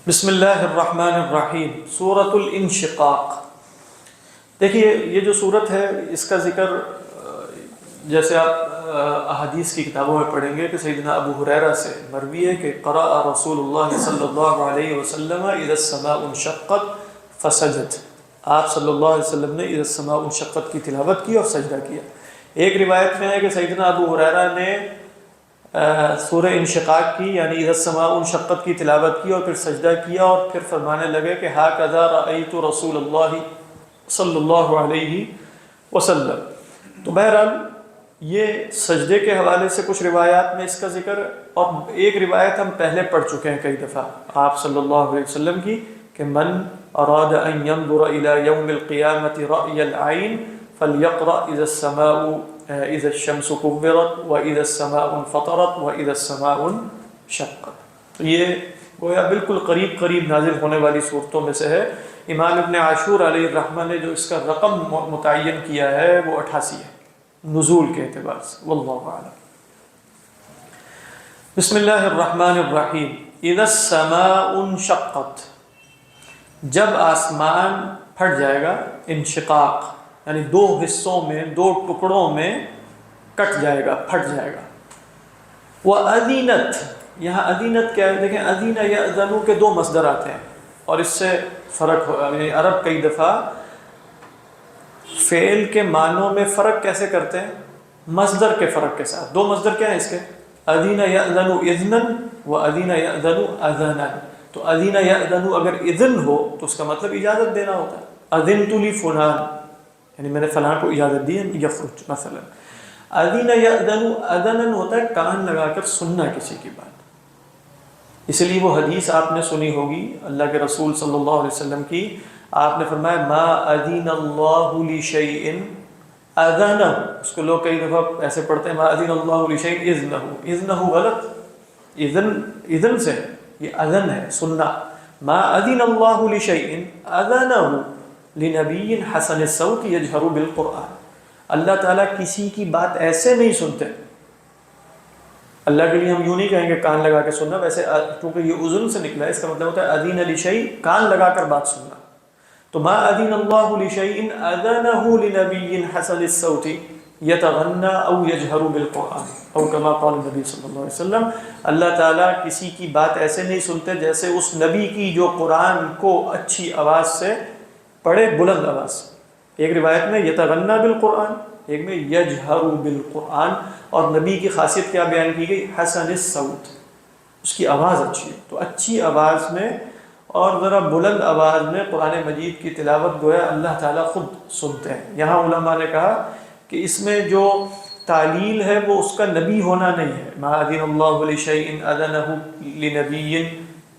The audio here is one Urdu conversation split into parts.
بسم اللہ الرحمن الرحیم سورۃ الانشقاق۔ دیکھیے یہ جو صورت ہے اس کا ذکر جیسے آپ احادیث کی کتابوں میں پڑھیں گے کہ سیدنا ابو ہریرہ سے مروی ہے کہ قرأ رسول اللہ صلی اللہ علیہ وسلم اذا السماء انشقت فسجد، آپ صلی اللہ علیہ وسلم نے اذا السماء انشقت کی تلاوت کی اور سجدہ کیا۔ ایک روایت میں ہے کہ سیدنا ابو ہریرہ نے سورہ انشقاق کی یعنی اذا السماء انشقت کی تلاوت کی اور پھر سجدہ کیا اور پھر فرمانے لگے کہ ہاکذا رأیت رسول اللہ صلی اللہ علیہ وسلم۔ تو بہرحال یہ سجدے کے حوالے سے کچھ روایات میں اس کا ذکر، اور ایک روایت ہم پہلے پڑھ چکے ہیں کئی دفعہ آپ صلی اللہ علیہ وسلم کی کہ من اراد ان ينظر الى یوم القیامت رأی العین فلیقرأ اذا السماء اذا الشمس كورت واذا السماء انفطرت واذا السماء انشقت۔ تو یہ گویا بالکل قریب نازل ہونے والی صورتوں میں سے ہے۔ امام ابن عاشور علیہ الرحمہ نے جو اس کا رقم متعین کیا ہے وہ 88 ہے نزول کے اعتبار سے، واللہ اعلم۔ بسم اللہ الرحمن الرحیم۔ اذا السماء انشقت، جب آسمان پھٹ جائے گا، انشقاق یعنی دو حصوں میں، دو ٹکڑوں میں کٹ جائے گا، پھٹ جائے گا۔ وَأَذِنَتْ، یہاں اذینت کیا ہے؟ دیکھیں اذین یأذن کے دو مصدر آتے ہیں اور اس سے فرق ہو، یعنی عرب کئی دفعہ فعل کے معنوں میں فرق کیسے کرتے ہیں؟ مصدر کے فرق کے ساتھ۔ دو مصدر کیا ہیں اس کے؟ اذین یأذن اذنا واذین یأذن اذنا۔ تو اذین یأذن اگر اذن ہو تو اس کا مطلب اجازت دینا ہوتا ہے، اذنت لفلان یعنی میں نے فلاں کو اجازت دی ہے یخرج مثلا۔ اذین یأذن اذنا ہوتا ہے کان لگا کر سننا کسی کی بات۔ اس لیے وہ حدیث آپ نے سنی ہوگی اللہ کے رسول صلی اللہ علیہ وسلم کی، آپ نے فرمایا ما اذین اللہ لشیء اذنہ، اس کو لوگ کئی دفعہ ایسے پڑھتے ہیں ما اذین اللہ لشیء اذنہ، اذنہ غلط، اذن سے یہ اذن ہے سننا۔ ما اذین اللہ لشیء اذنہ لنبی حسن الصوت یجہر بالقرآن، اللہ تعالیٰ کسی کی بات ایسے نہیں سنتے۔ اللہ کے لیے ہم یوں نہیں کہیں گے کان لگا کے سننا، ویسے کیونکہ یہ اذن سے نکلا ہے اس کا مطلب ہوتا ہے اذین لشیء کان لگا کر بات سننا۔ تو ما اذین اللہ لشیء اذنہ لنبی حسن الصوت یتغنى او یجہر بالقرآن او کما قال النبی صلی اللہ علیہ وسلم، اللہ تعالیٰ کسی کی بات ایسے نہیں سنتے جیسے اس نبی کی جو قرآن کو اچھی آواز سے پڑھے، بلند آواز سے۔ ایک روایت میں یتغنى بالقرآن، ایک میں یجہر بالقرآن، اور نبی کی خاصیت کیا بیان کی گئی؟ حسن الصوت، اس کی آواز اچھی ہے۔ تو اچھی آواز میں اور ذرا بلند آواز میں قرآن مجید کی تلاوت گویا اللہ تعالیٰ خود سنتے ہیں۔ یہاں علماء نے کہا کہ اس میں جو تعلیل ہے وہ اس کا نبی ہونا نہیں ہے، ما اذن اللہ لشیء اذنہ لنبی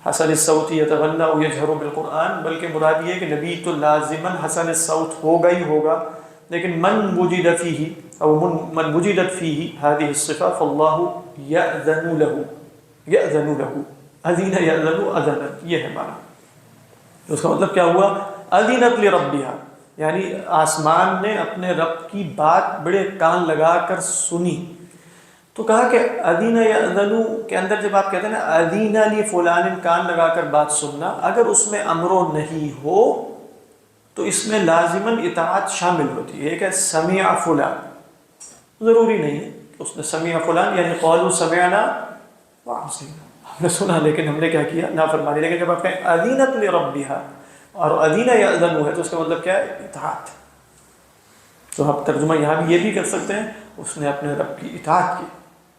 حسن الصوت یتغنى او یجہر بالقرآن، بلکہ مراد یہ ہے کہ نبی تو لازماً حسن الصوت ہوگا ہی ہوگا، لیکن من وجد فیہ او من وجدت فیہ هذه الصفة فاللہ یأذن لہ اذین یأذن اذنا، یہ ہے معنی۔ اس کا مطلب کیا ہوا؟ اذنت لربہا، یعنی آسمان نے اپنے رب کی بات بڑے کان لگا کر سنی۔ تو کہا کہ اذین یأذن کے اندر جب آپ کہتے ہیں نا اذین لفلان کان لگا کر بات سننا، اگر اس میں امر و نہی ہو تو اس میں لازماً اطاعت شامل ہوتی ہے۔ ایک ہے سمع فلان، ضروری نہیں ہے کہ اس نے سمع فلان یعنی قالوا سمعنا وعصینا، ہم نے سنا لیکن ہم نے کیا کیا؟ نافرمانی۔ لیکن جب آپ کہیں اذینت لربہا اور اذین یأذن ہے تو اس کا مطلب کیا ہے؟ اطاعت۔ تو آپ ترجمہ یہاں بھی یہ بھی کر سکتے ہیں اس نے اپنے رب کی اطاعت کی،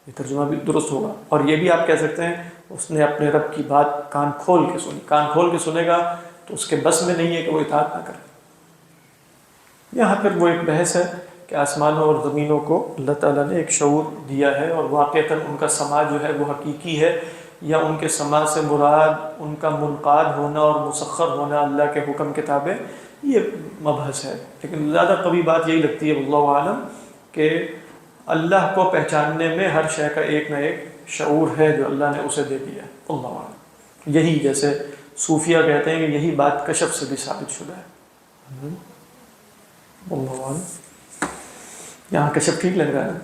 یہ ترجمہ بھی درست ہوگا۔ اور یہ بھی آپ کہہ سکتے ہیں اس نے اپنے رب کی بات کان کھول کے سنی۔ کان کھول کے سنے گا تو اس کے بس میں نہیں ہے کہ وہ اطاعت نہ کرے۔ یہاں پھر وہ ایک بحث ہے کہ آسمانوں اور زمینوں کو اللہ تعالیٰ نے ایک شعور دیا ہے، اور واقعتاً ان کا سماع جو ہے وہ حقیقی ہے، یا ان کے سماع سے مراد ان کا منقاد ہونا اور مسخر ہونا اللہ کے حکم کے تابع، یہ مبحث ہے۔ لیکن زیادہ قوی بات یہی لگتی ہے واللہ عالم کہ اللہ کو پہچاننے میں ہر شے کا ایک نہ ایک شعور ہے جو اللہ نے اسے دے دیا ہے، اللہ عالم۔ یہی جیسے صوفیہ کہتے ہیں کہ یہی بات کشف سے بھی ثابت شدہ ہے، اللہ عالم۔ یہاں کشف ٹھیک لگ رہا ہے۔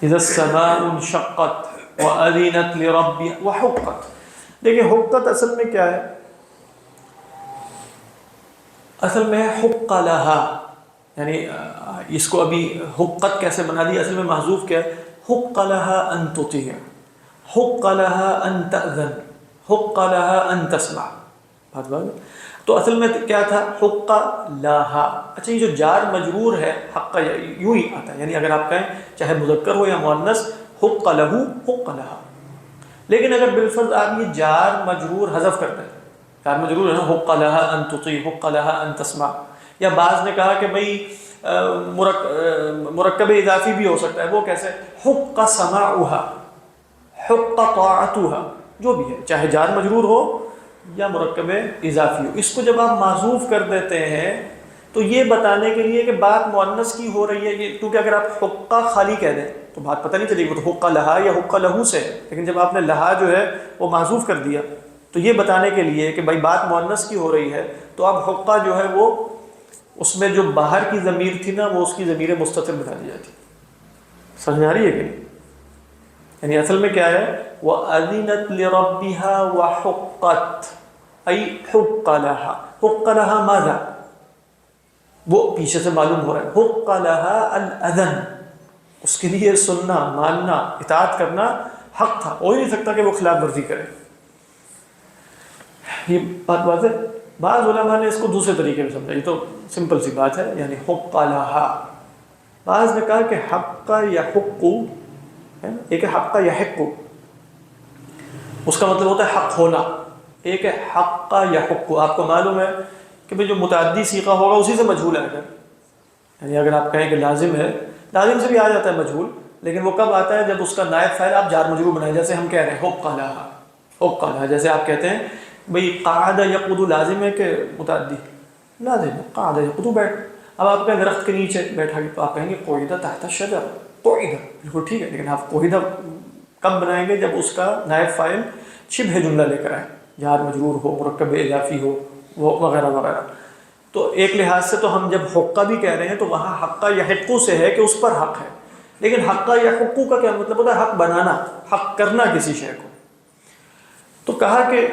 اذا السماء انشقت وَأَذِنَتْ لِرَبِّهَا وَحُقَّتْ، دیکھیں حقت اصل میں کیا ہے؟ اصل میں حق لہا، یعنی اس کو ابھی حقت کیسے بنا دی، اصل میں محذوف کیا ہے؟ حق لہا ان تطیع، حق لہا ان تأذن، حق لہا ان تسمع. بات بات تو اصل میں کیا تھا؟ حق لہا. اچھا یہ جو جار مجرور ہے حق یوں ہی آتا ہے، یعنی اگر آپ کہیں چاہے مذکر ہو یا مؤنث، حق لہو حق لہا. لیکن اگر بالفرض آپ یہ جار مجرور حذف کر دیں، جار مجرور ہے نا، حق لہا ان تطیع، حق لہا ان تسمع، یا بعض نے کہا کہ بھئی مرکب اضافی بھی ہو سکتا ہے، وہ کیسے؟ حق سماعها، حق طاعتها، جو بھی ہے، چاہے جار مجرور ہو یا مرکب اضافی ہو. اس کو جب آپ معذوف کر دیتے ہیں تو یہ بتانے کے لیے کہ بات مؤنث کی ہو رہی ہے، یہ کیونکہ اگر آپ حقہ خالی کہہ دیں تو بات پتہ نہیں چلے گی وہ تو حقہ لہا یا حقہ لہو سے ہے، لیکن جب آپ نے لہا جو ہے وہ معذوف کر دیا تو یہ بتانے کے لیے کہ بھائی بات مؤنث کی ہو رہی ہے تو اب حقہ جو ہے وہ اس میں جو باہر کی ضمیر تھی نا وہ اس کی ضمیر مستتر بنا دی جاتی. سمجھ میں آ رہی ہے کہ نہیں؟ یعنی اصل میں کیا ہے؟ وَأَذِنَتْ لِرَبِّهَا وَحُقَّتْ أي حق لها، حق لها ماذا؟ وہ پیچھے سے معلوم ہو رہا ہے، حق لها الأذن، اس کے لیے سننا، ماننا، اطاعت کرنا حق تھا، ہو ہی نہیں سکتا کہ وہ خلاف ورزی کرے. یہ بات واضح ہے. بعض علماء نے اس کو دوسرے طریقے میں سمجھا، یہ تو سمپل سی بات ہے، یعنی حق لها. بعض نے کہا کہ حق یحق ہے، ایک ہے حق یحق، اس کا مطلب ہوتا ہے حق ہونا، ایک ہے حق یحق. آپ کو معلوم ہے کہ بھئی جو متعدی صیغہ ہوگا اسی سے مجہول آئے گا، یعنی اگر آپ کہیں کہ لازم ہے، لازم سے بھی آ جاتا ہے مجہول، لیکن وہ کب آتا ہے؟ جب اس کا نائب فاعل آپ جار مجرور بنائیں، جیسے ہم کہہ رہے ہیں حق لہا، حق لہا. جیسے آپ کہتے ہیں بھئی قعد یقعد لازم ہے کہ متعدی؟ لازم ہے، قعد یقعد بیٹھ. اب آپ کہیں درخت کے نیچے بیٹھا گیا تو آپ کہیں گے قعد تحت الشجر، قعد، بالکل ٹھیک ہے، لیکن آپ قعد کب بنائیں گے؟ جب اس کا نائب فاعل شبہ جملہ لے کر آئے، جار مجرور ہو، مرکب اضافی ہو، وہ وغیرہ وغیرہ. تو ایک لحاظ سے تو ہم جب حقہ بھی کہہ رہے ہیں تو وہاں حقہ یحقو سے ہے کہ اس پر حق ہے، لیکن حقہ یحقو کا کیا مطلب ہوتا ہے؟ حق بنانا، حق کرنا کسی شے کو. تو کہا کہ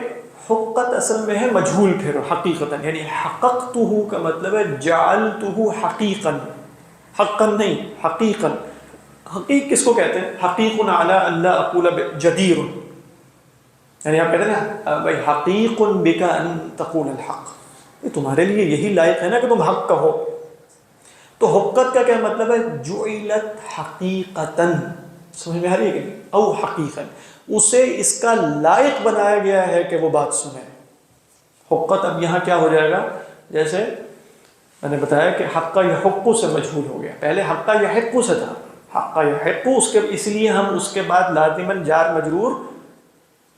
حقت اصل میں ہے مجہول، پھر حقیقتاً، یعنی حققتہ کا مطلب ہے جعلتہ حقیقاً، حقاً نہیں حقیقاً. حقیق کس کو کہتے ہیں؟ حقیق علی اللہ اقول جدیر، یعنی آپ کہتے ہیں نا بھائی حقیق بک ان تقول الحق، یہ تمہارے لیے یہی لائق ہے نا کہ تم حق کہو. تو حقت کا کیا مطلب ہے؟ جعلت حقیقتاً، سمجھ میں آ رہی ہے کہ نہیں؟ او حقیقاً، اسے اس کا لائق بنایا گیا ہے کہ وہ بات سنے. حقت اب یہاں کیا ہو جائے گا؟ جیسے میں نے بتایا کہ حق یحق سے مجہول ہو گیا، پہلے حق یحق سے تھا، حق یحق اس کے، اس لیے ہم اس کے بعد لازماً جار مجرور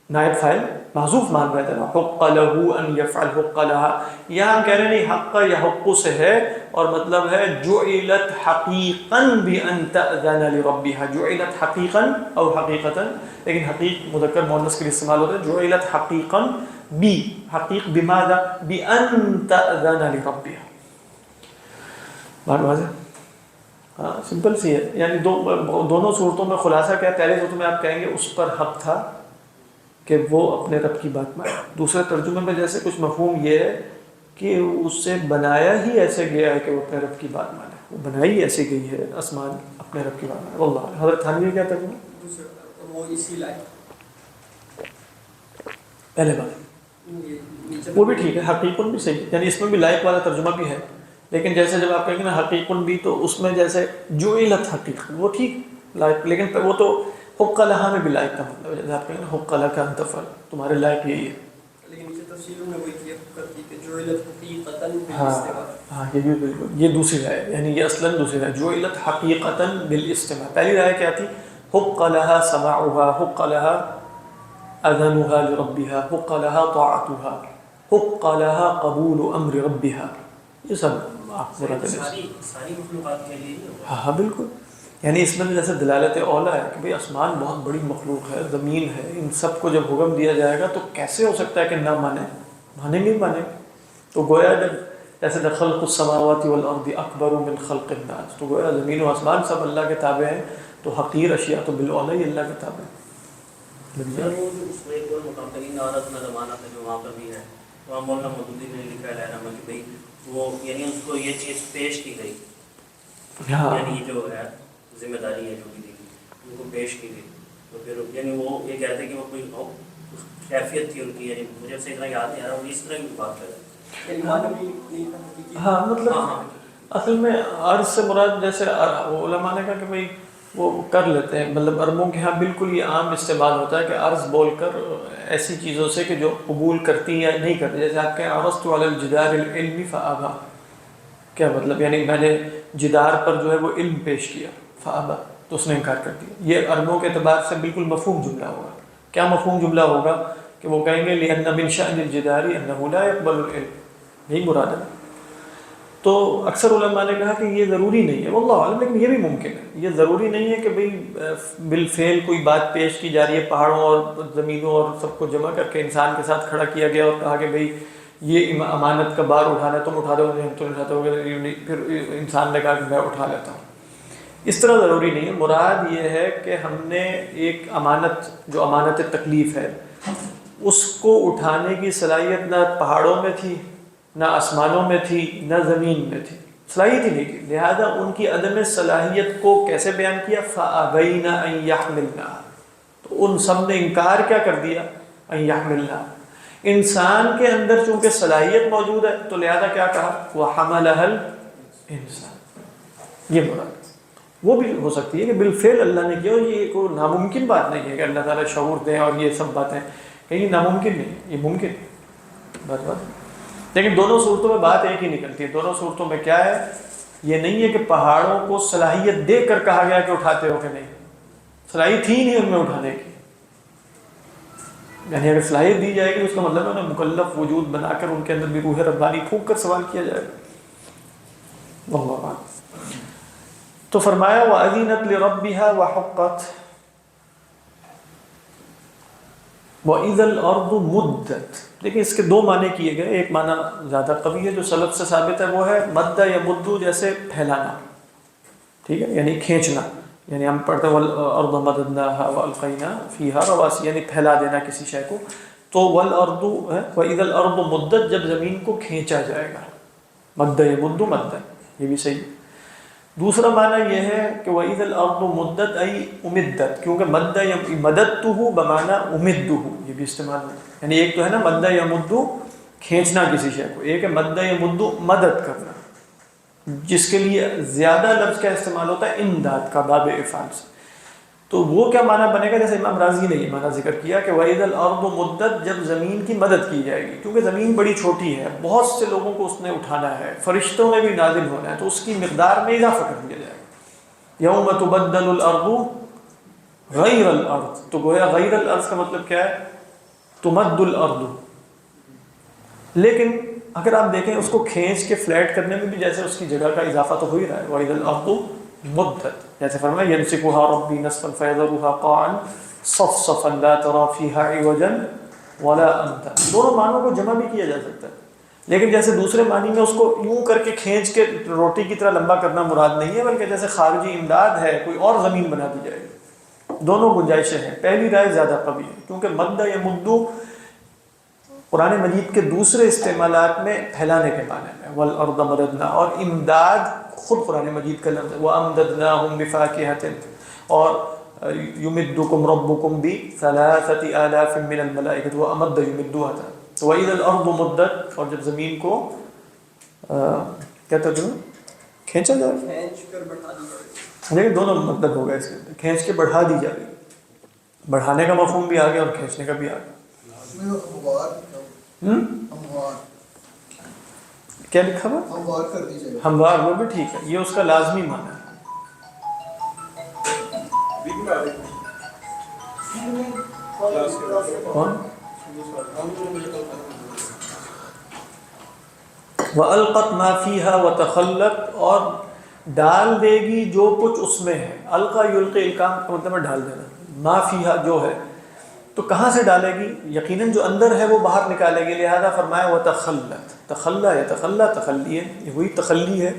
نائب فاعل محذوف مان رہے تھے نا، حق لہو ان یفعل حق لہا. یہاں ہم کہہ رہے ہیں نہیں، حق یحق سے ہے اور مطلب ہے جعلت حقیقاً بان تأذن لربها، جعلت حقیقاً او حقیقتاً، لیکن حقیق مذکر مؤنث کے لیے استعمال ہوتا ہے. جعلت حقیقاً بی، حقیق بماذا؟ بان تأذن لربها. بات واضح؟ ہاں سمپل سی ہے. یعنی دونوں صورتوں میں خلاصہ کیا؟ پہلے صورت میں آپ کہیں گے اس پر حق تھا کہ وہ اپنے رب کی بات مانے. دوسرے ترجمے میں جیسے کچھ مفہوم یہ ہے کہ اس سے بنایا ہی ایسے گیا ہے کہ وہ اپنے رب کی بات مانے، وہ بنائی ایسے گئی ہے آسمان اپنے رب کی بات مانے. واللہ حضرت تھانوی کیا ترجمہ؟ وہ اسی لائق پہلے بات وہ بھی ٹھیک ہے، حقیقن بھی صحیح، یعنی اس میں بھی لائق والا ترجمہ بھی ہے. لیکن جیسے جب آپ کہیں گے نا حقیقن بھی، تو اس میں جیسے جعلت حقیق، وہ ٹھیک لائق، لیکن وہ تو حق لہا میں بھی لائق کا مطلب ہے. جیسے آپ کہیں گے حق لک ان تفعل، تمہارے لائق یہی ہے. لیکن اسے تفصیل میں وہی کرتی کہ جعلت حقیقتاً بالاستماع. ہاں یہ بھی بالکل، یہ دوسری رائے، یعنی یہ اصلاً دوسری رائے، جعلت حقیقتاً بالاستماع. پہلی رائے کیا تھی؟ حق لہا سماعها، حق لہا اذنها لربها، حق لہا طاعتها، حق لہا قبول امر ربها. یہ سب آپ ذرا ساری مخلوقات کے لیے. ہاں بالکل. یعنی اس میں جیسے دلالت اولا ہے کہ بھئی آسمان بہت بڑی مخلوق ہے، زمین ہے، ان سب کو جب حکم دیا جائے گا تو کیسے ہو سکتا ہے کہ نہ مانے؟ مانے نہیں مانے. تو گویا جب جیسے خلق السماوات والارض اکبر من خلق الناس، تو گویا زمین و آسمان سب اللہ کے تابع ہیں، تو حقیر اشیاء تو بالاولا ہی اللہ کے تابع ہیں. سر وہ جو اس میں ایک اور مقام پر عورت نہ زمانہ تھا جو وہاں پر بھی ہے، وہاں مولانا مودودی نے لکھا ہے لہرامہ کہ بھائی وہ یعنی اس کو یہ چیز پیش کی گئی، ہاں یعنی جو ہے ذمہ داری ہے جو بھی دی گئی ان کو پیش کی گئی، تو پھر یعنی وہ یہ کہتے ہیں کہ وہ کوئی کیفیت تھی ان کی، یعنی مجھے سے اتنا یاد نہیں آ رہا، وہ اس طرح کی بات کر رہے یعنی معنوی نہیں تھا حقیقی۔ ہاں مطلب ہاں اصل میں عرض سے مراد جیسے علماء نے کہا کہ بھئی وہ کر لیتے ہیں، مطلب عربوں کے ہاں بالکل یہ عام استعمال ہوتا ہے کہ عرض بول کر ایسی چیزوں سے کہ جو قبول کرتی یا نہیں کرتی، جیسے آپ کہیں عرضت علی الجدار العلمی فابا، کیا مطلب یعنی میں نے جدار پر جو ہے وہ علم پیش کیا فابا، تو اس نے انکار کر دیا۔ یہ عربوں کے اعتبار سے بالکل مفہوم جملہ ہوگا۔ کیا مفہوم جملہ ہوگا کہ وہ کہیں گے لأن من شأن الجدار أنه لا يقبل العلم، یہی مراد ہے۔ تو اکثر علماء نے کہا کہ یہ ضروری نہیں ہے، واللہ عالم، لیکن یہ بھی ممکن ہے، یہ ضروری نہیں ہے کہ بھئی بالفعل کوئی بات پیش کی جا رہی ہے، پہاڑوں اور زمینوں اور سب کو جمع کر کے انسان کے ساتھ کھڑا کیا گیا اور کہا کہ بھئی یہ امانت کا بار اٹھانا ہے، تم اٹھا دو، ہم تو اٹھاتے ہوگے، پھر انسان نے کہا کہ میں اٹھا لیتا ہوں۔ اس طرح ضروری نہیں ہے، مراد یہ ہے کہ ہم نے ایک امانت جو امانت تکلیف ہے اس کو اٹھانے کی صلاحیت نہ پہاڑوں میں تھی، نہ آسمانوں میں تھی، نہ زمین میں تھی، صلاحیت ہی نہیں تھی، لہذا ان کی عدم صلاحیت کو کیسے بیان کیا؟ فَأَبَيْنَ أَن يَحْمِلْنَا، تو ان سب نے انکار کیا کر دیا؟ أَن يَحْمِلْنَا، انسان کے اندر چونکہ صلاحیت موجود ہے تو لہذا کیا کہا؟ وَحَمَلَهَا الْإِنسَانُ، یہ مراد۔ وہ بھی ہو سکتی ہے کہ بالفعل اللہ نے کیا، اور یہ کوئی ناممکن بات نہیں ہے کہ اللہ تعالیٰ شعور دیں اور یہ سب باتیں، کہ یہ ناممکن نہیں، یہ ممکن بات، لیکن دونوں صورتوں میں بات ایک ہی نکلتی ہے۔ دونوں صورتوں میں کیا ہے؟ یہ نہیں ہے کہ پہاڑوں کو صلاحیت دے کر کہا گیا کہ اٹھاتے ہو کہ نہیں، صلاحیت تھی نہیں ان میں اٹھانے کی، یعنی اگر صلاحیت دی جائے گی اس کا مطلب ہے انہیں مکلف وجود بنا کر ان کے اندر بھی روح ربانی پھونک کر سوال کیا جائے گا۔ اللہ اکبر۔ تو فرمایا وَأَذِنَتْ لِرَبِّهَا وَحُقَّتْ وَإِذَا الْأَرْضُ مُدَّتْ۔ دیکھیں اس کے دو معنی کیے گئے، ایک معنی زیادہ قوی ہے جو سلف سے ثابت ہے، وہ ہے مد یا مدو، جیسے پھیلانا، ٹھیک ہے، یعنی کھینچنا، یعنی ہم پڑھتے ہیں وَالْأَرْضَ مَدَدْنَاهَا وَأَلْقَيْنَا فِيهَا رَوَاسِيَ، یعنی پھیلا دینا کسی شے کو، تو وَالْأَرْضُ وَإِذَا الْأَرْضُ مُدَّتْ، جب زمین کو کھینچا جائے گا، مد یا مدو مد، یہ بھی صحیح ہے۔ دوسرا معنی یہ ہے کہ وَإِذَا الْأَرْضُ مُدَّتْ أي أُمِدَّتْ، کیونکہ مد یا مددتہ بمعنی امدہ، یہ بھی استعمال ہے، یعنی ایک تو ہے نا مد یا مدو کھینچنا کسی شے کو، ایک ہے مد یا مدو مدد کرنا، جس کے لیے زیادہ لفظ کا استعمال ہوتا ہے امداد کا، باب افعال سے۔ تو وہ کیا معنی بنے گا؟ جیسے امام رازی نے یہ معنی ذکر کیا کہ وَإِذَا الْأَرْضُ مُدَّتْ، جب زمین کی مدد کی جائے گی، کیونکہ زمین بڑی چھوٹی ہے، بہت سے لوگوں کو اس نے اٹھانا ہے، فرشتوں میں بھی نازل ہونا ہے، تو اس کی مقدار میں اضافہ کر دیا جائے گا۔ یوم تبدل الارض غیر الارض، تو گویا غیر الارض کا مطلب کیا ہے؟ تمد الارض۔ لیکن اگر آپ دیکھیں اس کو کھینچ کے فلیٹ کرنے میں بھی جیسے اس کی جگہ کا اضافہ تو ہو ہی رہا ہے، وَإِذَا الْأَرْضُ مُدَّتْ، جیسے فرمایا يَنْسِفُهَا رَبِّي نَسْفًا فَيَذَرُهَا قَاعًا صَفْصَفًا لَا تَرَى فِيهَا عِوَجًا وَلَا أَمْتًا۔ دونوں معنوں کو جمع بھی کیا جا سکتا ہے، لیکن جیسے دوسرے معنی میں اس کو یوں کر کے کھینچ کے روٹی کی طرح لمبا کرنا مراد نہیں ہے، بلکہ جیسے خارجی امداد ہے، کوئی اور زمین بنا دی جائے گی۔ دونوں گنجائشیں ہیں، پہلی رائے زیادہ قوی ہے، کیونکہ مد یا مدو قرآن مجید کے دوسرے استعمالات میں پھیلانے کے معنی میں، والارض مددنا، اور امداد خود قرآن مجید کا لفظ ہے، وامددناہم بفاکہۃ، اور یمدکم ربکم بثلاثۃ آلاف من الملائکۃ، وامد یمدوها تھا۔ تو وَإِذَا الْأَرْضُ مُدَّتْ، اور جب زمین کو کیا ترجمہ کھینچا جائے، کھینچ کر بڑھا دی جائے، لیکن دونوں مطلب ہوگا اس کے اندر، کھینچ کے بڑھا دی جائے گی، بڑھانے کا مفہوم بھی آ گیا اور کھینچنے کا بھی آ گیا۔ کیا لکھا ہوا؟ ہموار کر دی جائے، ہموار، وہ بھی ٹھیک ہے، یہ اس کا لازمی معنی ہے۔ کون؟ وَأَلْقَتْ مَا فِيهَا وَتَخَلَّتْ، اور ڈال دے گی جو کچھ اس میں ہے۔ القا یلقی، القام کا مطلب ہے ڈال دینا، ما فیہا جو ہے، تو کہاں سے ڈالے گی؟ یقیناً جو اندر ہے وہ باہر نکالے گی، لہذا فرمایا وَتَخَلَّتْ، تخلّا یا تخلّا، تخلی ہے، یہ وہی تخلی ہے،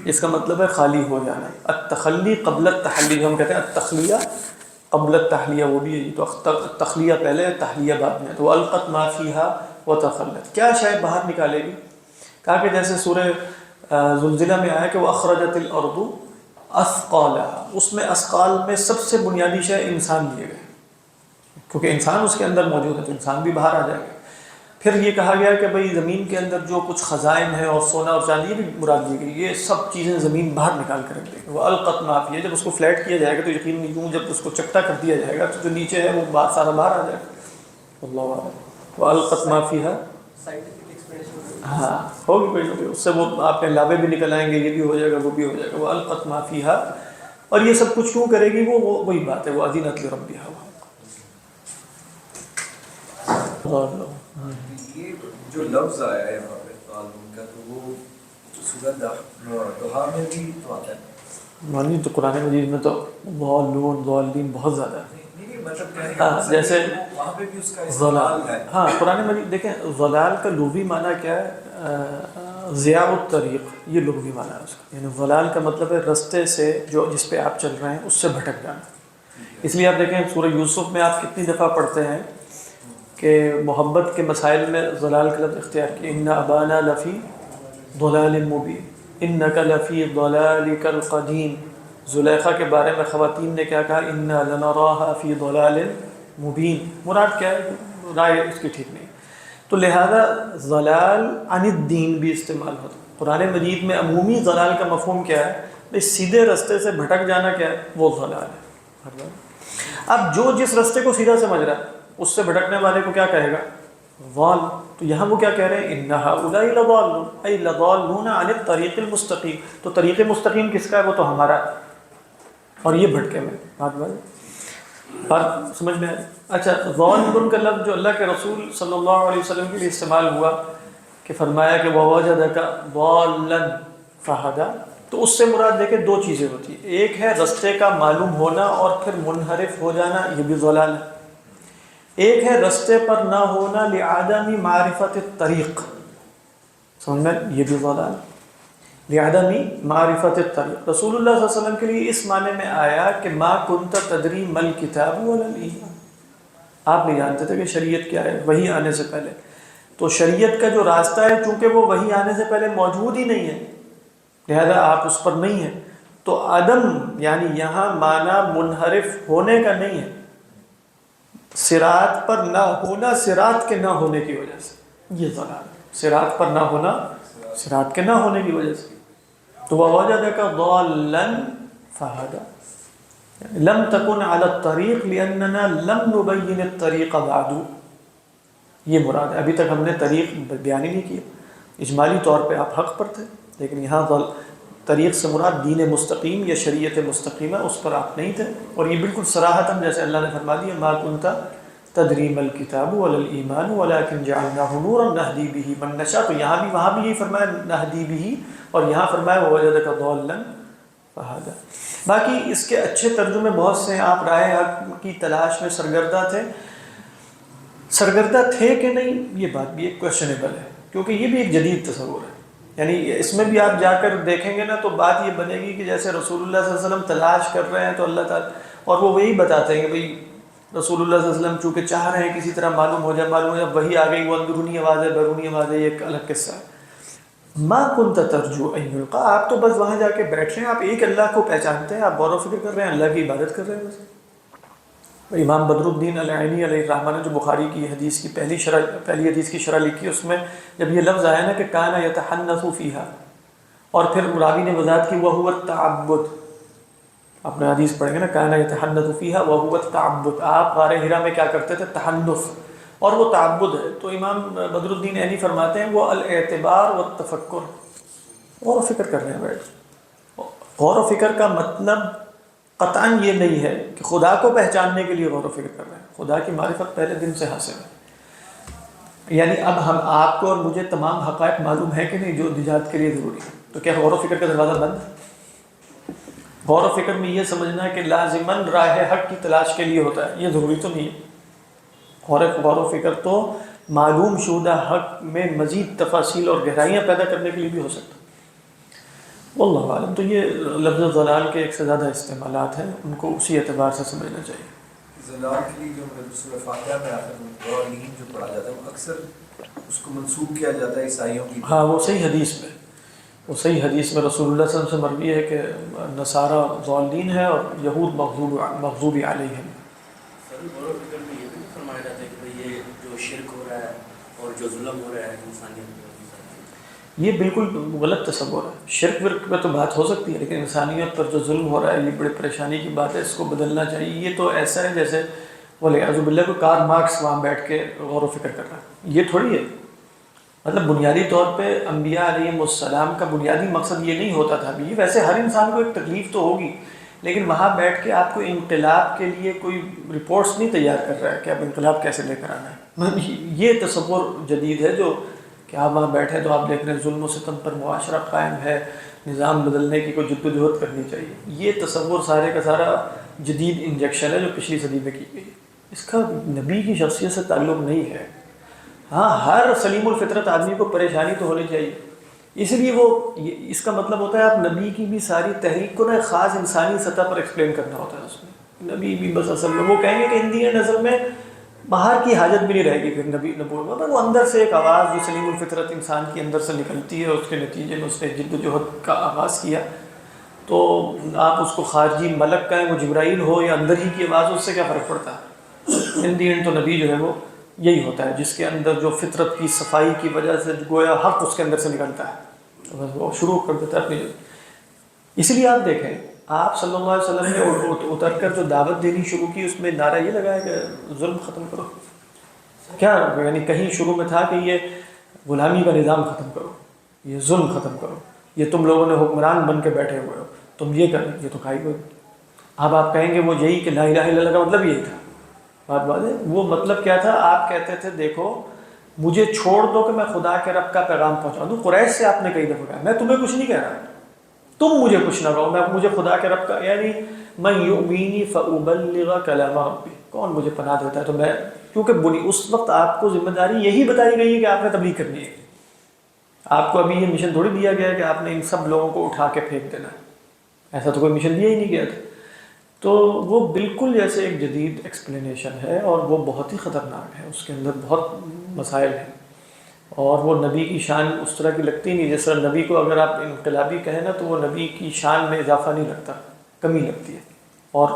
اس کا مطلب ہے خالی ہو جانا۔ التخلی قبل التحلی، جو ہم کہتے ہیں التخلیہ قبل التحلیہ وہ بھی ہے، تو تخلیہ پہلے تحلیہ بعد میں. تو القت ما فیہا وتخلت، کیا شے باہر نکالے گی؟ کہا کہ جیسے سورہ زلزلہ میں آیا کہ وہ اخرجت الارض اثقالها، اس میں اثقال میں سب سے بنیادی شے انسان لیے گئے، کیونکہ انسان اس کے اندر موجود ہے تو انسان بھی باہر آ جائے گا. پھر یہ کہا گیا کہ بھئی زمین کے اندر جو کچھ خزائن ہیں اور سونا اور چاندی یہ بھی مراد دی گئی، یہ سب چیزیں زمین باہر نکال کر رکھ دے گی. وہ القت ما فیہا، جب اس کو فلیٹ کیا جائے گا تو یقیناً یوں جب اس کو چکتا کر دیا جائے گا تو جو نیچے ہے وہ سارا باہر آ جائے گا. اللہ اعلم. وہ القت ما فیہا، سائنٹیفک ایکسپلینیشن ہاں ہوگی کوئی نہ کوئی، اس سے وہ آپ کے لابے بھی نکل آئیں گے، یہ بھی ہو جائے گا وہ بھی ہو جائے گا. وہ القت ما فیہا، اور یہ سب کچھ کیوں کرے گی؟ وہ وہی بات ہے، وہ اذینت لربھا. یہ جو لفظ آیا ہے وہاں پہ قانون کا، تو وہ سورہ دہا میں بھی تو آتا ہے. مانی تو قرآن مجید میں تو ضالون ضالین بہت زیادہ ہے. نہیں مطلب کہنے ہاں، کا مقصد جیسے ہے کہ وہاں پہ بھی اس کا استعمال ہے. ہاں قرآن مجید دیکھیں، ضلال کا لغوی معنی کیا ہے؟ ضیاء الطریق، یہ لغوی معنی ہے اس کا. یعنی ضلال کا مطلب ہے رستے سے جو جس پہ آپ چل رہے ہیں اس سے بھٹک جانا. اس لیے آپ دیکھیں سورہ یوسف میں آپ کتنی دفعہ پڑھتے ہیں کہ محبت کے مسائل میں ضلال کا لفظ اختیار کیا. ان ابانا لفی ضلال مبین، انک لفی ضلالک القدیم. زلیخا کے بارے میں خواتین نے کیا کہا؟ انا لنراها فی ضلال مبین. مراد کیا ہے؟ رائے اس کی ٹھیک نہیں. تو لہذا ضلال عن الدین بھی استعمال ہوتا ہے قرآن مجید میں. عمومی ضلال کا مفہوم کیا ہے؟ بھئی سیدھے رستے سے بھٹک جانا کیا ہے؟ وہ ضلال ہے. اب جو جس رستے کو سیدھا سمجھ رہا ہے اس سے بھٹکنے والے کو کیا کہے گا؟ ضال. تو یہاں وہ کیا کہہ رہے ہیں؟ ان هؤلاء لضالون ای لضالون عن الطریق المستقیم. تو طریق مستقیم کس کا ہے؟ وہ تو ہمارا ہے، اور یہ بھٹکے میں. بات سمجھ میں آئی؟ اچھا، ضال کا لفظ جو اللہ کے رسول صلی اللہ علیہ وسلم کے لیے استعمال ہوا کہ فرمایا کہ وَوَجَدَكَ ضَالًّا فَهَدَىٰ، تو اس سے مراد دیکھیں دو چیزیں ہوتی ہیں. ایک ہے رستے کا معلوم ہونا اور پھر منحرف ہو جانا، یہ بھی ضلال ہے. ایک ہے رستے پر نہ ہونا لعدم معرفت الطریق، سمجھ میں؟ یہ بھی ضلال. لعدم معرفت الطریق رسول اللہ صلی اللہ علیہ وسلم کے لیے اس معنی میں آیا کہ ما کنت تدری مل کتاب ولا الایمان، آپ نہیں جانتے تھے کہ شریعت کیا ہے وحی آنے سے پہلے. تو شریعت کا جو راستہ ہے چونکہ وہ وحی آنے سے پہلے موجود ہی نہیں ہے، لہذا آپ اس پر نہیں ہیں. تو عدم یعنی یہاں معنی منحرف ہونے کا نہیں ہے، صراط پر نہ ہونا صراط کے نہ ہونے کی وجہ سے، یہ ضلال ہے. صراط پر نہ ہونا صراط کے نہ ہونے کی وجہ سے. تو وَوَجَدَكَ ضَالًّا فَهَدَىٰ لم تكن على الطریق لأننا لم نبین الطریق بعد، یہ مراد ہے. ابھی تک ہم نے طریق بیان ہی نہیں کیا. اجمالی طور پہ آپ حق پر تھے، لیکن یہاں طریق سے مراد دین مستقیم یا شریعت مستقیمہ، اس پر آپ نہیں تھے. اور یہ بالکل صراحتاً جیسے اللہ نے فرما دیا ما كنت تدری ما الکتاب ولا الایمان ولكن جعلناه نورا نهدی به من نشاء. تو یہاں بھی وہاں بھی یہی فرمایا نهدی به، اور یہاں فرمایا ووجدك ضالا فهدى. باقی اس کے اچھے ترجمے بہت سے ہیں. آپ رائے حق کی تلاش میں سرگردہ تھے، سرگردہ تھے کہ نہیں یہ بات بھی ایک کویشچنیبل ہے، کیونکہ یہ بھی ایک جدید تصور ہے. یعنی اس میں بھی آپ جا کر دیکھیں گے نا تو بات یہ بنے گی کہ جیسے رسول اللہ صلی اللہ علیہ وسلم تلاش کر رہے ہیں تو اللہ تعالیٰ، اور وہ وہی بتاتے ہیں کہ بھئی رسول اللہ صلی اللہ علیہ وسلم چونکہ چاہ رہے ہیں کسی طرح معلوم ہو جائے، وہی آ گئی، وہ اندرونی آواز ہے بیرونی آواز ہے، یہ ایک الگ قصہ ہے. ما كنت ترجو ان يلقى، آپ تو بس وہاں جا کے بیٹھ رہے ہیں، آپ ایک اللہ کو پہچانتے ہیں، آپ غور و فکر کر رہے ہیں، اللہ کی عبادت کر رہے ہیں. بس امام بدر الدین العینی علیہ الرحمہ نے جو بخاری کی حدیث کی پہلی حدیث کی شرح لکھی، اس میں جب یہ لفظ آیا نا کہ کان یتحنث فیہا، اور پھر راوی نے وضاحت کی وہو التعبد، آپ نے حدیث پڑھیں گے نا کان یتحنث فیہا وہو التعبد، آپ غار ہرا میں کیا کرتے تھے؟ تحنث، اور وہ تعبد ہے. تو امام بدر الدین عینی فرماتے ہیں وہ الاعتبار والتفکر، غور و فکر کر رہے ہیں بیٹھ. غور و فکر کا مطلب قطعاً یہ نہیں ہے کہ خدا کو پہچاننے کے لیے غور و فکر کر رہے ہیں، خدا کی معرفت پہلے دن سے حاصل ہے. یعنی اب ہم آپ کو اور مجھے تمام حقائق معلوم ہے کہ نہیں جو نجات کے لیے ضروری ہے، تو کیا غور و فکر کا دروازہ بند ہے؟ غور و فکر میں یہ سمجھنا ہے کہ لازماً راہ حق کی تلاش کے لیے ہوتا ہے، یہ ضروری تو نہیں ہے. غور و فکر تو معلوم شدہ حق میں مزید تفاصیل اور گہرائیاں پیدا کرنے کے لیے بھی ہو سکتا ہے. واللہ عالم. تو یہ لفظ ضلال کے ایک سے زیادہ استعمالات ہیں، ان کو اسی اعتبار سے سمجھنا چاہیے. زلال کے لیے جو سورہ فاتحہ میں آخر ضالین جو پڑھا جاتا ہے وہ اکثر اس کو منسوخ کیا جاتا ہے عیسائیوں کی. ہاں وہ صحیح حدیث میں، وہ صحیح حدیث میں رسول اللہ صلی اللہ علیہ وسلم سے مروی ہے کہ نصارہ ضالین ہے اور یہود مغضوب علیہم. سر غور و فکر میں یہ بھی فرمایا جاتا ہے کہ بھئی یہ جو شرک ہو رہا ہے اور جو ظلم ہو رہا ہے انسانیت پر، یہ بالکل غلط تصور ہے. شرک ورک پہ تو بات ہو سکتی ہے، لیکن انسانیت پر جو ظلم ہو رہا ہے یہ بڑی پریشانی کی بات ہے، اس کو بدلنا چاہیے. یہ تو ایسا ہے جیسے ولیعوذ باللہ کو کارل مارکس وہاں بیٹھ کے غور و فکر کر رہا ہے. یہ تھوڑی ہے. مطلب بنیادی طور پہ انبیاء علیہم السلام کا بنیادی مقصد یہ نہیں ہوتا تھا. ابھی ویسے ہر انسان کو ایک تکلیف تو ہوگی، لیکن وہاں بیٹھ کے آپ کو انقلاب کے لیے کوئی رپورٹس نہیں تیار کر رہا ہے کہ آپ انقلاب کیسے لے کر آنا ہے. مطلب یہ تصور جدید ہے جو کہ آپ وہاں بیٹھے تو آپ دیکھ رہے ہیں ظلم و ستم پر معاشرہ قائم ہے، نظام بدلنے کی کوئی جد و جہد کرنی چاہیے. یہ تصور سارے کا سارا جدید انجیکشن ہے جو پچھلی صدی میں کی گئی. اس کا نبی کی شخصیت سے تعلق نہیں ہے. ہاں ہر سلیم الفطرت آدمی کو پریشانی تو ہونی چاہیے، اس لیے وہ اس کا مطلب ہوتا ہے آپ نبی کی بھی ساری تحریک کو نا ایک خاص انسانی سطح پر ایکسپلین کرنا ہوتا ہے. اس میں نبی بھی بس اصل میں وہ کہیں گے کہ ہندی نظر میں باہر کی حاجت بھی نہیں رہے گی پھر نبی نبوت میں. وہ اندر سے ایک آواز جو سلیم الفطرت انسان کی اندر سے نکلتی ہے، اس کے نتیجے میں اس نے جد و جہد کا آغاز کیا. تو آپ اس کو خارجی ملک کہیں، وہ جبرائیل ہو یا اندر ہی کی آواز، اس سے کیا فرق پڑتا ہے؟ ان دی اینڈ تو نبی جو ہے وہ یہی ہوتا ہے جس کے اندر جو فطرت کی صفائی کی وجہ سے گویا حق اس کے اندر سے نکلتا ہے، وہ شروع کر دیتا ہے اپنی. اس لیے آپ دیکھیں آپ صلی اللہ علیہ وسلم نے اتر کر جو دعوت دینی شروع کی اس میں نعرہ یہ لگایا کہ ظلم ختم کرو. کیا یعنی کہیں شروع میں تھا کہ یہ غلامی کا نظام ختم کرو، یہ ظلم ختم کرو، یہ تم لوگوں نے حکمران بن کے بیٹھے ہوئے ہو، تم یہ کریں، یہ تو کھائی ہوئی. اب آپ کہیں گے وہ یہی کہ لا الہ الا اللہ کا مطلب یہی تھا. بات ہے وہ مطلب کیا تھا؟ آپ کہتے تھے دیکھو مجھے چھوڑ دو کہ میں خدا کے رب کا پیغام پہنچا دوں. قریش سے آپ نے کئی دفعہ کہا میں تمہیں کچھ نہیں کہہ رہا، تم مجھے کچھ نہ کہو، میں مجھے خدا کے رب کا یعنی من یؤمینی فابلغ کلام ربی، کون مجھے پناہ دیتا ہے تو میں، کیونکہ اس وقت آپ کو ذمہ داری یہی بتائی گئی ہے کہ آپ نے تبلیغ کرنی ہے. آپ کو ابھی یہ مشن تھوڑی دیا گیا ہے کہ آپ نے ان سب لوگوں کو اٹھا کے پھینک دینا ہے. ایسا تو کوئی مشن دیا ہی نہیں گیا تھا. تو وہ بالکل جیسے ایک جدید ایکسپلینیشن ہے اور وہ بہت ہی خطرناک ہے. اس کے اندر بہت مسائل ہیں اور وہ نبی کی شان اس طرح کی لگتی نہیں. جس طرح نبی کو اگر آپ انقلابی کہیں نا تو وہ نبی کی شان میں اضافہ نہیں لگتا، کمی لگتی ہے. اور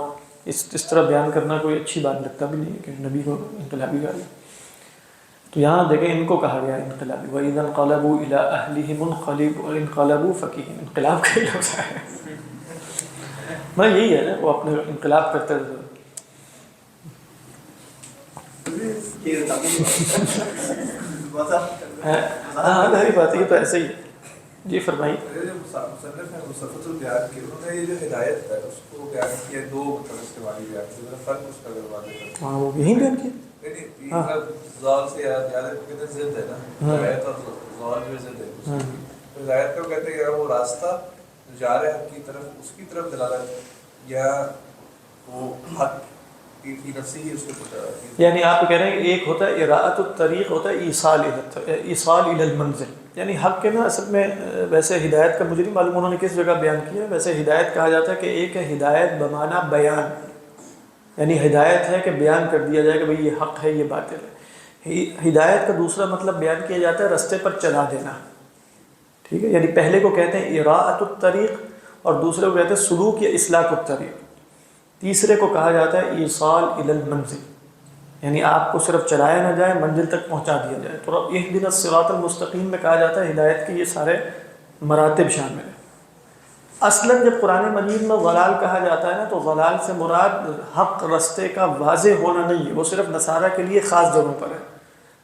اس طرح بیان کرنا کوئی اچھی بات لگتا بھی نہیں ہے کہ نبی کو انقلابی کہا جائے. تو یہاں دیکھیں ان کو کہا گیا انقلابی. وَإِذَا انقلبوا إِلَىٰ أَهْلِهِمُ انقلبوا فَكِهِينَ. انقلاب کا لفظ ہے میں یہی ہے نا، وہ اپنے انقلاب کرتے تھے. ہاں ظاہری بات ہے، یہ تو ایسے ہی ہے. جی فرمائیے. مصنف ہے مصطفیٰ البیان کی، انہوں نے یہ جو ہدایت ہے اس کو بیان کیا دو مطلب استعمالی بیان کیا، فرق اس کا اگر واضح کرتے ہاں وہ یہی بیان کیا. نہیں زال سے یاد کہتے ضد ہے نا، ہدایت اور زال جو ضد ہے. ہدایت کو کہتے ہیں کہ وہ راستہ جا رہے حق کی طرف، اس کی طرف دلالت، یا وہ حق کی نفسی ہی اس کو پتہ ہے. یعنی آپ کہہ رہے ہیں ایک ہوتا ہے اراءۃ الطریق، ہوتا ہے ایصال الی المنزل. یعنی حق کے نا اصل میں ویسے ہدایت کا مجھے نہیں معلوم انہوں نے کس جگہ بیان کیا ہے. ویسے ہدایت کہا جاتا ہے کہ ایک ہے ہدایت بمعنی بیان، یعنی ہدایت ہے کہ بیان کر دیا جائے کہ بھئی یہ حق ہے یہ باطل ہے. ہدایت کا دوسرا مطلب بیان کیا جاتا ہے رستے پر چلا دینا. ٹھیک ہے، یعنی پہلے کو کہتے ہیں اراءۃ الطریق اور دوسرے کو کہتے ہیں سلوک یا اسلاک الطریق. تیسرے کو کہا جاتا ہے ایصال الی المنزل، یعنی آپ کو صرف چلایا نہ جائے، منزل تک پہنچا دیا جائے. تو اہدنا الصراط المستقیم میں کہا جاتا ہے ہدایت کے یہ سارے مراتب شامل ہیں. اصلاً جب قرآن مجید میں ضلال کہا جاتا ہے نا تو ضلال سے مراد حق رستے کا واضح ہونا نہیں ہے، وہ صرف نصارہ کے لیے خاص جگہوں پر ہے.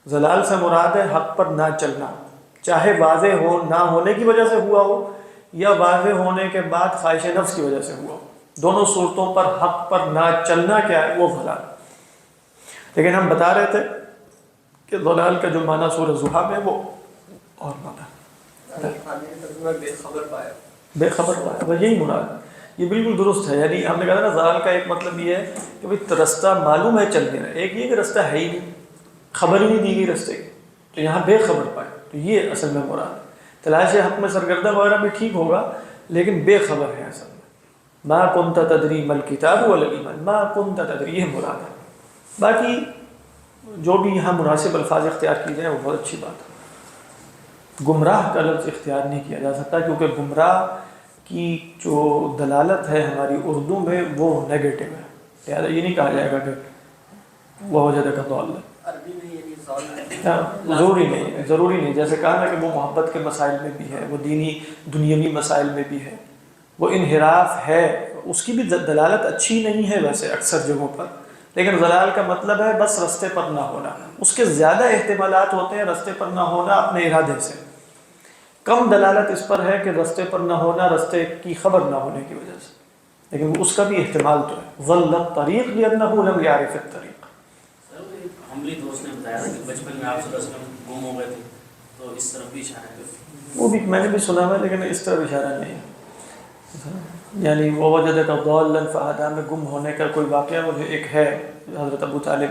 ضلال سے مراد ہے حق پر نہ چلنا، چاہے واضح ہو نہ ہونے کی وجہ سے ہوا ہو یا واضح ہونے کے بعد خواہش نفس کی وجہ سے ہوا ہو. دونوں صورتوں پر حق پر نہ چلنا کیا ہے؟ وہ ضلال. لیکن ہم بتا رہے تھے کہ ضلال کا جو معنی سورہ ضحیٰ میں وہ اور معنی بے خبر پایا، بے خبر پایا، وہ یہی مراد. یہ بالکل درست ہے. یعنی ہم نے کہا نا ضلال کا ایک مطلب یہ ہے کہ بھئی رستہ معلوم ہے چل دینا، ایک یہ کہ رستہ ہے ہی نہیں، خبر ہی نہیں دی گئی رستے کی، تو یہاں بے خبر پائے. تو یہ اصل میں مراد. تلاش حق میں سرگردہ وغیرہ بھی ٹھیک ہوگا لیکن بے خبر ہے اصل میں. ما كنت تدري ما الكتاب ولا الإيمان، ما كنت تدري، یہ مراد ہے. باقی جو بھی یہاں مناسب الفاظ اختیار کی جائیں وہ بہت اچھی بات ہے. گمراہ کا لفظ اختیار نہیں کیا جا سکتا کیونکہ گمراہ کی جو دلالت ہے ہماری اردو میں وہ نیگیٹو ہے. لہٰذا یہ نہیں کہا جائے گا کہ وہ وجدک ضالا. عربی میں یعنی ضال ضروری نہیں ہے، ضروری نہیں. جیسے کہا نا کہ وہ محبت کے مسائل میں بھی ہے، وہ دینی دنیاوی مسائل میں بھی ہے، وہ انحراف ہے، اس کی بھی دلالت اچھی نہیں ہے ویسے اکثر جگہوں پر. لیکن ضلال کا مطلب ہے بس رستے پر نہ ہونا. اس کے زیادہ احتمالات ہوتے ہیں رستے پر نہ ہونا اپنے ارادے سے. کم دلالت اس پر ہے کہ رستے پر نہ ہونا رستے کی خبر نہ ہونے کی وجہ سے، لیکن اس کا بھی احتمال تو ہے. ضل الطریق لأنه لم يعرف الطریق. حملی دوست نے بتایا تھا کہ بچپن میں آپ صلی اللہ علیہ وسلم گم ہو گئے تھے، تو اس طرف بھی اشارہ ہے. وہ بھی میں نے بھی سنا ہوا لیکن اس طرح اشارہ نہیں ہے. یعنی وہ وجدک ضالا فہدی میں گم ہونے کا کوئی واقعہ وہ ایک ہے حضرت ابو طالب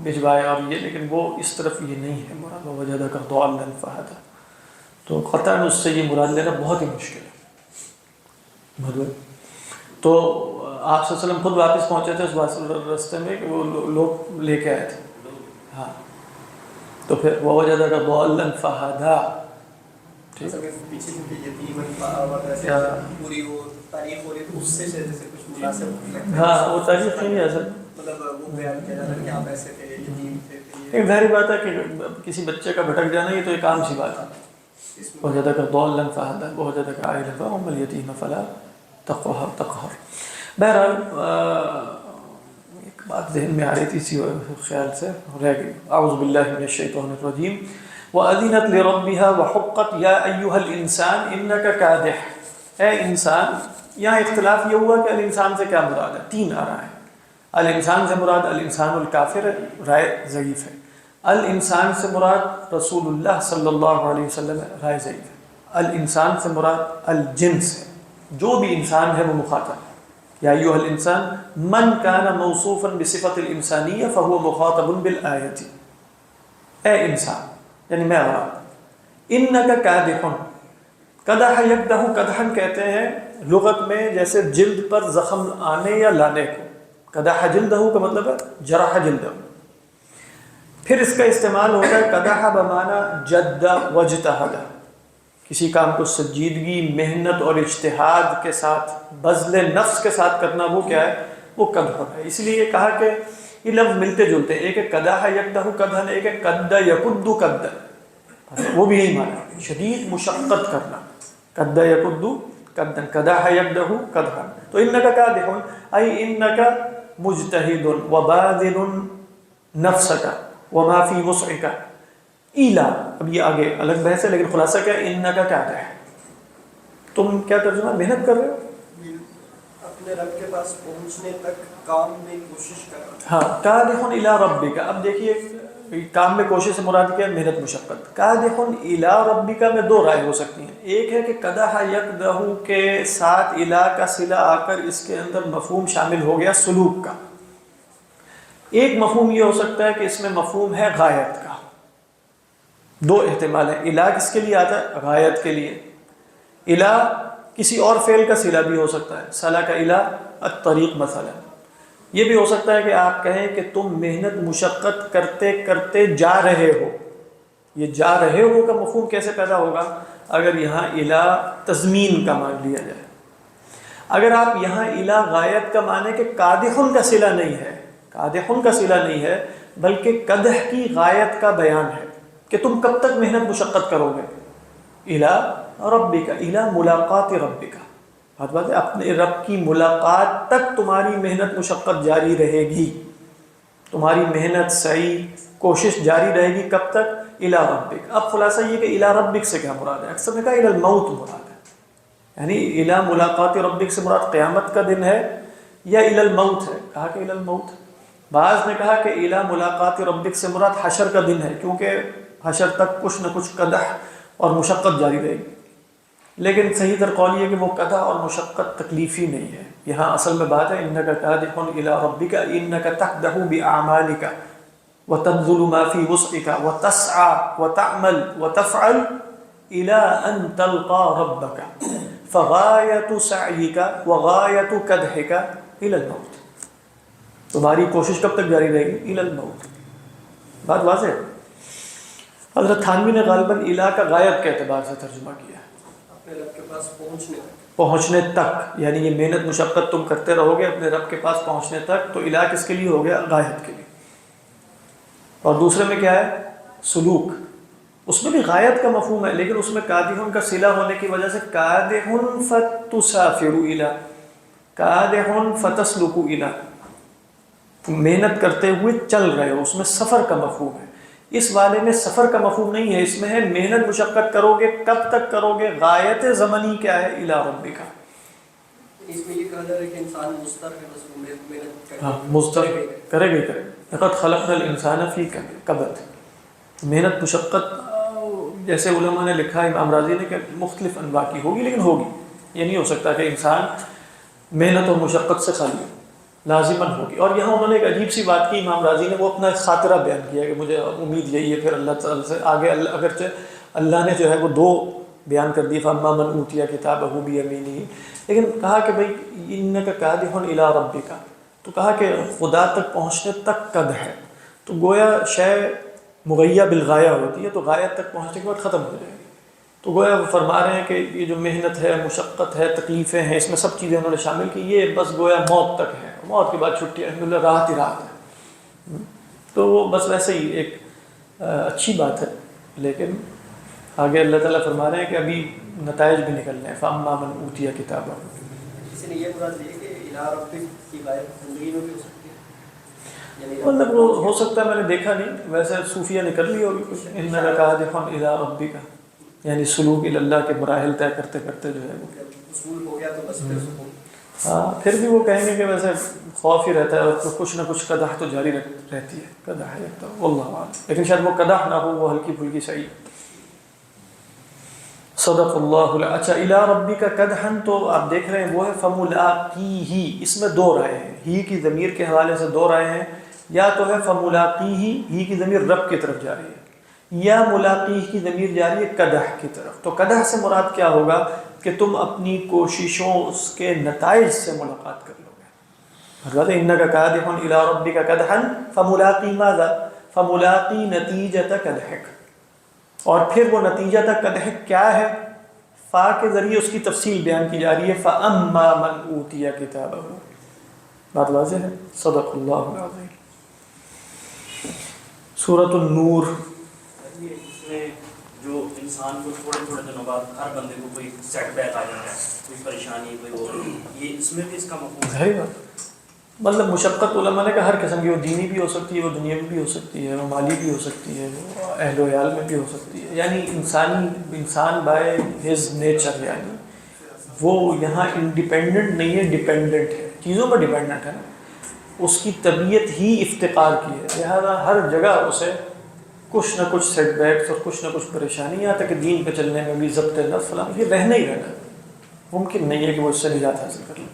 بھجوائے اور یہ، لیکن وہ اس طرف یہ نہیں ہے مراد. وہ وجدک ضالا فہدی تو قطعاً اس سے یہ مراد لینا بہت ہی مشکل ہے. تو آپ صلی اللہ علیہ وسلم خود واپس پہنچے تھے اس راستے میں کہ وہ لوگ لے کے آئے تھے. ہاں تو پھر وہ وجدک ضالا فہدی. پیچھے سے یتیم وغیرہ پوری وہ تاریخ ہو رہی تو اس سے جیسے کچھ مناسب لگتا ہے. ہاں وہ تاریخ نہیں ہے اصل، مطلب وہ بیان کیا جاتا ہے کہ آپ ایسے تھے، یتیم تھے. ایک ظاہری بات ہے کہ کسی بچے کا بھٹک جانا یہ تو ایک عام سی بات ہے. وجدک ضالا فہدی ووجدک عائلا فأما اليتیم فلا تقہر. بہرحال ایک بات ذہن میں آ رہی تھی اسی خیال سے رہ گئی. اعوذ باللہ من الشیطان الرجیم. وَأَذِنَتْ لِرَبِّهَا وَحُقَّتْ يَا أَيُّهَا الْإِنسَانِ إِنَّكَ كَادِحٌ. اے انسان، یہاں اختلاف یہ ہوا کہ الانسان سے کیا مراد ہے. تین آ رہا ہے. الانسان سے مراد الانسان الکافر ہے، رائے ضعیف ہے. الانسان سے مراد رسول اللہ صلی اللہ علیہ وسلم ہے، رائے ضعیف ہے. الانسان سے مراد الجنس ہے، جو بھی انسان ہے وہ مخاطب ہے. یا ایھا الانسان من کان موصوفا بصفت الانسانیہ فهو مخاطب بالآیت. اے انسان یعنی میں مراد. انک کادح، قدح یکدح، قدحن کہتے ہیں لغت میں جیسے جلد پر زخم آنے یا لانے کو. قدح جلدہ کا مطلب ہے جرح جلدہ. پھر اس کا استعمال ہوتا ہے قدح بمعنی جد واجتہد، کسی کام کو سنجیدگی، محنت اور اجتہاد کے ساتھ، بذل نفس کے ساتھ کرنا، وہ کیا ہے؟ وہ قدح ہے. اس لیے یہ کہا کہ یہ لفظ ملتے جلتے ہیں. ایک ہے قدح یکدح قدحن، ایک ہے قد یکد قدن، وہ بھی یہی معنی ہے شدید مشقت کرنا. قد یکد قدن، قدح یکدح قدحن. تو انک کادح ای انک مجتہد وباذل نفسک وما فی وسعک ایلا. اب یہ آگے الگ بحث ہے لیکن خلاصہ کیا ہے؟ انک کادح، تم کیا ترجمہ محنت کر رہے ہو اپنے رب کے پاس پہنچنے تک کام میں کوشش کرنا. ہاں کادح الی ربک. اب دیکھیے کام میں کوشش سے مراد کیا ہے؟ محنت مشقت. کادح الی ربک میں دو رائے ہو سکتی ہیں. ایک ہے کہ قدح یکدح کے ساتھ الی کا صلہ آ کر اس کے اندر مفہوم شامل ہو گیا سلوک کا. ایک مفہوم یہ ہو سکتا ہے کہ اس میں مفہوم ہے غایت کا. دو احتمال ہیں. الی کس کے لیے آتا ہے؟ غایت کے لیے. الی کسی اور فعل کا صلہ بھی ہو سکتا ہے. سلک الی الطریق مثلا. یہ بھی ہو سکتا ہے کہ آپ کہیں کہ تم محنت مشقت کرتے کرتے جا رہے ہو. یہ جا رہے ہو کا مفہوم کیسے پیدا ہوگا؟ اگر یہاں الی تضمین کا مان لیا جائے. اگر آپ یہاں الی غایت کا مانیں کہ قادحن کا صلہ نہیں ہے، قادحن کا صلہ نہیں ہے بلکہ قدح کی غایت کا بیان ہے کہ تم کب تک محنت مشقت کرو گے. الی ربک، الی ملاقات ربک، بات ہے اپنے رب کی ملاقات تک تمہاری محنت مشقت جاری رہے گی. تمہاری محنت سعی کوشش جاری رہے گی کب تک؟ الی ربک. اب خلاصہ یہ کہ الی ربک سے کیا مراد ہے؟ اکثر نے کہا الی الموت مراد ہے، یعنی الی ملاقات ربک سے مراد قیامت کا دن ہے یا الی الموت ہے؟ کہا کہ الی الموت. بعض نے کہا کہ الی ملاقات ربک سے مراد حشر کا دن ہے، کیونکہ حشر تک کچھ نہ کچھ قدح اور مشقت جاری رہے گی. لیکن صحیح تر قول یہ کہ وہ قدح اور مشقت تکلیفی نہیں ہے. یہاں اصل میں بات ہے انک کادح الی ربک، انک تقدح باعمالک وتبذل ما فی وسعک وتسعى وتعمل وتفعل الی ان تلقى ربک فغایت سعیک وغایت کدحک الی الموت، تمہاری کوشش کب تک جاری رہے گی؟ الی الموت. بات واضح ہے. حضرت تھانوی نے غالباً الہ کا غایت کے اعتبار سے ترجمہ کیا ہے، اپنے رب کے پاس پہنچنے تک، یعنی یہ محنت مشقت تم کرتے رہو گے اپنے رب کے پاس پہنچنے تک. تو الہ کس کے لیے ہو گیا؟ غایت کے لیے. اور دوسرے میں کیا ہے؟ سلوک. اس میں بھی غایت کا مفہوم ہے، لیکن اس میں کادحن کا صلہ ہونے کی وجہ سے کادحن فتسافر الی، کادحن فتسلک الی، محنت کرتے ہوئے چل رہے ہو، اس میں سفر کا مفہوم ہے. اس والے میں سفر کا مفہوم نہیں ہے، اس میں ہے محنت مشقت کرو گے، کب تک کرو گے؟ غایت زمنی کیا ہے؟ الی ربک. اس میں یہ کہا جا رہا ہے کہ انسان مستر ہے، بس وہ محنت کرے، ہاں مستر کرے گا کرے. لقد خلقنا الانسان فی کبد. محنت مشقت جیسے علماء نے لکھا ہے، امام راضی نے، کہ مختلف انواع کی ہوگی، لیکن ہوگی. یہ نہیں ہو سکتا کہ انسان محنت اور مشقت سے خالی ہو، لازماً ہوگی. اور یہاں انہوں نے ایک عجیب سی بات کی امام راضی نے، وہ اپنا ایک خاطرہ بیان کیا کہ مجھے امید یہی ہے پھر اللہ تعالیٰ سے آگے. اگرچہ اللہ نے جو ہے وہ 2 بیان کر دی، فاما من اوتیا کتابہ بیمینہ، لیکن کہا کہ بھئی انک کادح الی ربک، تو کہا کہ خدا تک پہنچنے تک قد ہے. تو گویا شے مغیہ بالغایہ ہوتی ہے، تو غایت تک پہنچنے کے بعد ختم ہو جائے گی. تو گویا وہ فرما رہے ہیں کہ یہ جو محنت ہے، مشقت ہے، تکلیفیں ہیں، اس میں سب چیزیں انہوں نے شامل کی، یہ بس گویا موت تک ہے. موت کے بعد چھٹی الحمدللہ راحت ہی راحت ہے. تو وہ بس ویسے ہی ایک اچھی بات ہے، لیکن آگے اللہ تعالیٰ فرما رہے ہیں کہ ابھی نتائج بھی نکلنے ہیں. فاما من اوتی کتابہ، اس نے یہ مراد لی کہ الی ربک کی غایت زندگی میں بھی ہو سکتی ہے، یعنی مطلب وہ ہو سکتا ہے، میں نے دیکھا نہیں، ویسے صوفیہ نے کر لی ہوگی کچھ. انک کادح الی ربک، یعنی سلوک الی اللہ کے مراحل طے کرتے کرتے جو ہے وہ اصول ہو گیا تو بس پھر سکون. ہاں. پھر بھی وہ کہیں گے کہ ویسے خوف ہی رہتا ہے، اور کچھ نہ کچھ قدح تو جاری رہتی ہے. قدح ہے تو واللہ اعلم، لیکن شاید وہ قدح نہ ہو، وہ ہلکی پھلکی صحیح. صدق اللہ. اچھا، الی ربک قدحن، تو آپ دیکھ رہے ہیں وہ ہے فملاقیہ. اس میں 2 رائے ہیں، ہی کی ضمیر کے حوالے سے 2 رائے ہیں. یا تو ہے فملاقیہ، ہی کی ضمیر رب کی طرف جا رہی ہے، یا ملاقیہ کی ضمیر جا رہی ہے قدح کی طرف. تو قدح سے مراد کیا ہوگا؟ کہ تم اپنی کوششوں، اس کے نتائج سے ملاقات کر لو گے. حضرت انک کادح الی ربک قدحا فملاقی ماذا؟ فملاقی نتیجۃ قدحک. اور پھر وہ نتیجہ قدحک کیا ہے؟ فا کے ذریعے اس کی تفصیل بیان کی جا رہی ہے، فاما من اوتی کتابہ. بات واضح ہے. صدق اللہ العظیم. سورۃ النور. اس میں جو انسان کو تھوڑے تھوڑے دنوں بعد ہر بندے کو کوئی سیٹ بیک آ جاتا ہے، کوئی پریشانی، کوئی وہ، یہ اس میں بھی اس کا مفہوم ہے. صحیح بات. مطلب مشقت علماء نے کہا ہر قسم کی، وہ دینی بھی ہو سکتی ہے، وہ دنیاوی بھی ہو سکتی ہے، وہ مالی بھی ہو سکتی ہے، وہ اہل و عیال میں بھی ہو سکتی ہے. یعنی انسان بائی ہز نیچر، یعنی وہ یہاں انڈیپینڈنٹ نہیں ہے، ڈیپینڈنٹ ہے، چیزوں پر ڈیپینڈنٹ ہے. اس کی طبیعت ہی افتقار کی ہے، لہذا ہر جگہ اسے کچھ نہ کچھ سیٹ بیکس اور کچھ نہ کچھ پریشانی، یہاں تک کہ دین پہ چلنے میں بھی ضبط نفس، یہ رہنا ہی رہنا ہے. ممکن نہیں ہے کہ وہ اس سے نجات حاصل کر لیں.